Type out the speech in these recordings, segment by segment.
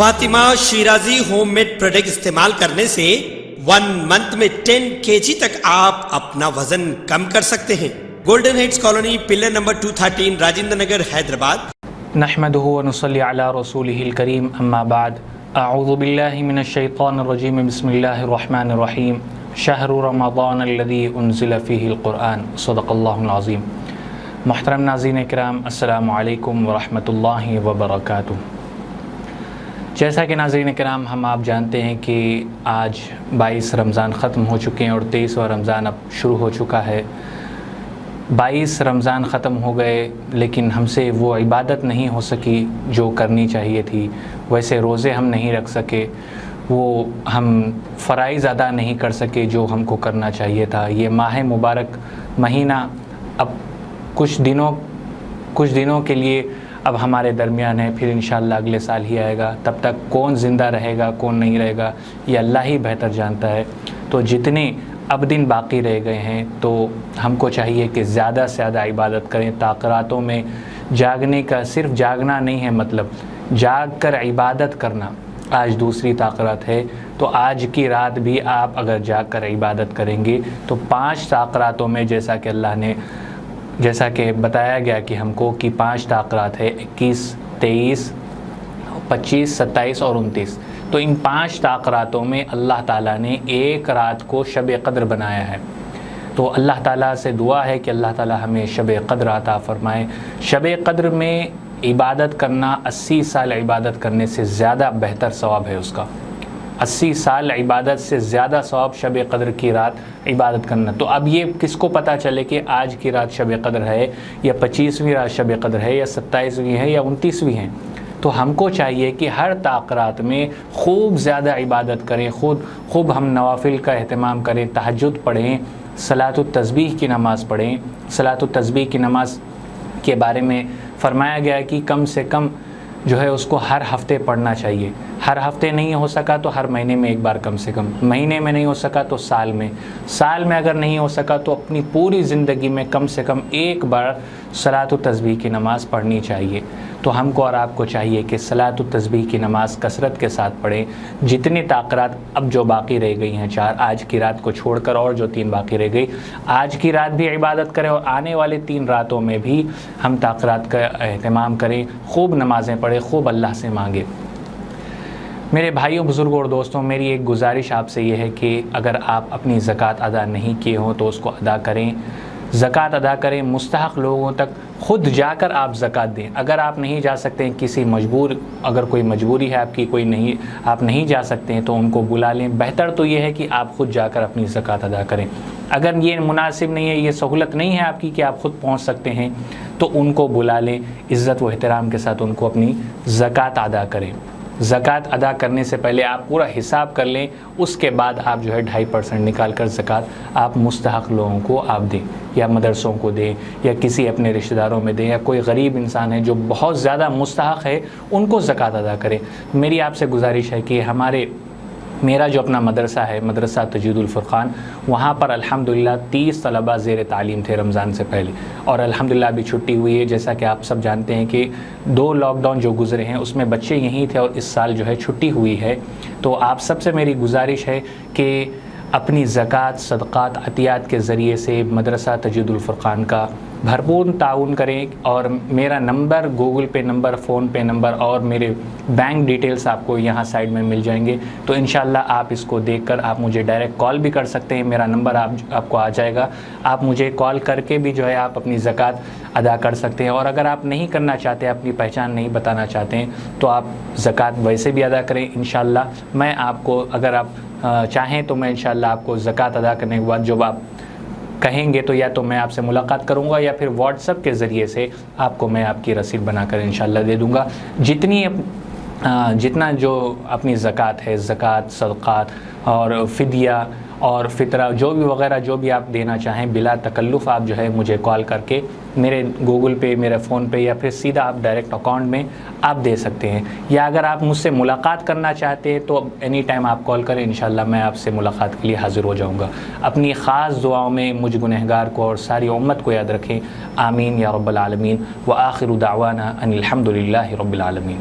Fatima Shirazi home made product استعمال کرنے سے 1 منتھ میں 10 kg تک آپ اپنا وزن کم کر سکتے ہیں۔ Golden heights colony, pillar number 213، Rajendra Nagar, Hyderabad. نحمده ونصلي على رسوله الكريم، اما بعد، اعوذ باللہ من الشیطان الرجیم، بسم اللہ الرحمن الرحیم، شہر رمضان الذی انزل فیہ القرآن، صدق اللہ العظیم۔ محترم ناظرین کرام، السلام علیکم ورحمۃ اللہ وبرکاتہ۔ جیسا کہ ناظرین کرام ہم آپ جانتے ہیں کہ آج 22 رمضان ختم ہو چکے ہیں اور 23واں رمضان اب شروع ہو چکا ہے۔ 22 رمضان ختم ہو گئے لیکن ہم سے وہ عبادت نہیں ہو سکی جو کرنی چاہیے تھی، ویسے روزے ہم نہیں رکھ سکے، وہ ہم فرائض ادا نہیں کر سکے جو ہم کو کرنا چاہیے تھا۔ یہ ماہ مبارک مہینہ اب کچھ دنوں کے لیے اب ہمارے درمیان ہے، پھر انشاءاللہ اگلے سال ہی آئے گا۔ تب تک کون زندہ رہے گا کون نہیں رہے گا یہ اللہ ہی بہتر جانتا ہے۔ تو جتنے اب دن باقی رہ گئے ہیں تو ہم کو چاہیے کہ زیادہ سے زیادہ عبادت کریں۔ تاخیراتوں میں جاگنے کا صرف جاگنا نہیں ہے، مطلب جاگ کر عبادت کرنا۔ آج دوسری تاخیرات ہے تو آج کی رات بھی آپ اگر جاگ کر عبادت کریں گے تو 5 تاخیراتوں میں جیسا کہ بتایا گیا کہ ہم کو کہ 5 تاخیرات ہے، 21، 23، 25، 27 اور 29۔ تو ان 5 تاخیراتوں میں اللہ تعالیٰ نے ایک رات کو شب قدر بنایا ہے۔ تو اللہ تعالیٰ سے دعا ہے کہ اللہ تعالیٰ ہمیں شب قدر عطا فرمائے۔ شب قدر میں عبادت کرنا 80 سال عبادت کرنے سے زیادہ بہتر ثواب ہے اس کا۔ 80 سال عبادت سے زیادہ ثواب شب قدر کی رات عبادت کرنا۔ تو اب یہ کس کو پتہ چلے کہ آج کی رات شب قدر ہے یا 25ویں رات شب قدر ہے یا 27ویں ہے یا 29ویں ہے؟ تو ہم کو چاہیے کہ ہر تاخیرات میں خوب زیادہ عبادت کریں، خوب ہم نوافل کا اہتمام کریں، تہجد پڑھیں، صلاۃ التسبیح کی نماز پڑھیں۔ صلاۃ التسبیح کی نماز کے بارے میں فرمایا گیا ہے کہ کم سے کم جو ہے اس کو ہر ہفتے پڑھنا چاہیے۔ ہر ہفتے نہیں ہو سکا تو ہر مہینے میں ایک بار کم سے کم، مہینے میں نہیں ہو سکا تو سال میں اگر نہیں ہو سکا تو اپنی پوری زندگی میں کم سے کم ایک بار صلاۃ التسبیح کی نماز پڑھنی چاہیے۔ تو ہم کو اور آپ کو چاہیے کہ صلاۃ التسبیح کی نماز کثرت کے ساتھ پڑھیں۔ جتنی تاخیرات اب جو باقی رہ گئی ہیں 4، آج کی رات کو چھوڑ کر اور جو 3 باقی رہ گئی، آج کی رات بھی عبادت کریں اور آنے والے 3 راتوں میں بھی ہم تاخیرات کا اہتمام کریں، خوب نمازیں پڑھیں، خوب اللہ سے مانگیں۔ میرے بھائیوں، بزرگوں اور دوستوں، میری ایک گزارش آپ سے یہ ہے کہ اگر آپ اپنی زکوٰۃ ادا نہیں کیے ہوں تو اس کو ادا کریں، زکوٰۃ ادا کریں، مستحق لوگوں تک خود جا کر آپ زکوٰۃ دیں۔ اگر آپ نہیں جا سکتے ہیں، اگر کوئی مجبوری ہے آپ کی، آپ نہیں جا سکتے ہیں تو ان کو بلا لیں۔ بہتر تو یہ ہے کہ آپ خود جا کر اپنی زکوٰۃ ادا کریں۔ اگر یہ مناسب نہیں ہے، یہ سہولت نہیں ہے آپ کی کہ آپ خود پہنچ سکتے ہیں تو ان کو بلا لیں، عزت و احترام کے ساتھ ان کو اپنی زکوٰۃ ادا کریں۔ زکوٰۃ ادا کرنے سے پہلے آپ پورا حساب کر لیں، اس کے بعد آپ جو ہے 2.5% نکال کر زکوٰۃ آپ مستحق لوگوں کو آپ دیں، یا مدرسوں کو دیں، یا کسی اپنے رشتہ داروں میں دیں، یا کوئی غریب انسان ہے جو بہت زیادہ مستحق ہے ان کو زکوٰۃ ادا کریں۔ میری آپ سے گزارش ہے کہ میرا جو اپنا مدرسہ ہے، مدرسہ تجوید الفرقان، وہاں پر الحمدللہ 30 طلباء زیر تعلیم تھے رمضان سے پہلے، اور الحمدللہ ابھی چھٹی ہوئی ہے۔ جیسا کہ آپ سب جانتے ہیں کہ 2 لاک ڈاؤن جو گزرے ہیں اس میں بچے یہیں تھے اور اس سال جو ہے چھٹی ہوئی ہے۔ تو آپ سب سے میری گزارش ہے کہ اپنی زکوٰۃ، صدقات، عطیات کے ذریعے سے مدرسہ تجوید الفرقان کا بھرپور تعاون کریں، اور میرا نمبر، گوگل پے نمبر، فون پے نمبر اور میرے بینک ڈیٹیلز آپ کو یہاں سائڈ میں مل جائیں گے۔ تو انشاءاللہ آپ اس کو دیکھ کر آپ مجھے ڈائریکٹ کال بھی کر سکتے ہیں، میرا نمبر آپ کو آ جائے گا، آپ مجھے کال کر کے بھی جو ہے آپ اپنی زکوٰۃ ادا کر سکتے ہیں۔ اور اگر آپ نہیں کرنا چاہتے، اپنی پہچان نہیں بتانا چاہتے ہیں تو آپ زکوٰۃ ویسے بھی ادا کریں۔ انشاءاللہ میں آپ کو، اگر آپ چاہیں تو میں انشاءاللہ آپ کو زکوٰۃ ادا کرنے کے بعد جب آپ کہیں گے تو یا تو میں آپ سے ملاقات کروں گا یا پھر واٹس ایپ کے ذریعے سے آپ کو میں آپ کی رسید بنا کر انشاءاللہ دے دوں گا۔ جتنا جو اپنی زکوٰۃ ہے، زکوٰۃ، صدقات اور فدیہ اور فطرہ جو بھی وغیرہ جو بھی آپ دینا چاہیں بلا تکلف آپ جو ہے مجھے کال کر کے میرے گوگل پے، میرے فون پے یا پھر سیدھا آپ ڈائریکٹ اکاؤنٹ میں آپ دے سکتے ہیں، یا اگر آپ مجھ سے ملاقات کرنا چاہتے ہیں تو اینی ٹائم آپ کال کریں، انشاءاللہ میں آپ سے ملاقات کے لیے حاضر ہو جاؤں گا۔ اپنی خاص دعاؤں میں مجھ گنہگار کو اور ساری امت کو یاد رکھیں، آمین یا رب العالمین، وآخر دعوانا ان الحمد للہ رب العالمین۔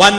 1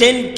10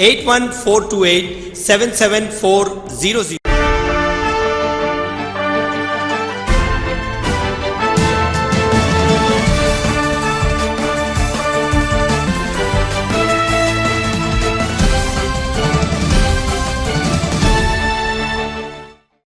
8142877400।